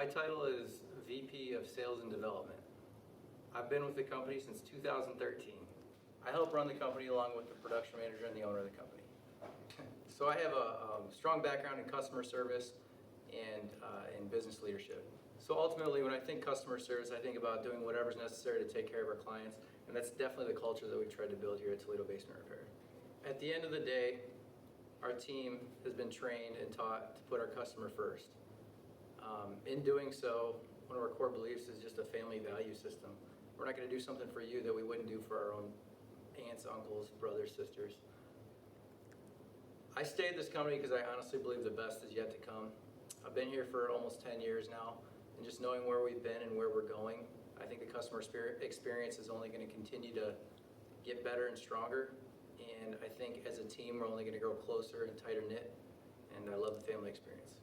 My title is VP of Sales and Development. I've been with the company since 2013. I help run the company along with the production manager and the owner of the company. So I have a strong background in customer service and in business leadership. So ultimately, when I think customer service, I think about doing whatever's necessary to take care of our clients, and that's definitely the culture that we've tried to build here at Toledo Basement Repair. At the end of the day, our team has been trained and taught to put our customer first. In doing so, one of our core beliefs is just a family value system. We're not going to do something for you that we wouldn't do for our own aunts, uncles, brothers, sisters. I stay at this company because I honestly believe the best is yet to come. I've been here for almost 10 years now, and just knowing where we've been and where we're going, I think the customer experience is only going to continue to get better and stronger. And I think as a team, we're only going to grow closer and tighter knit, and I love the family experience.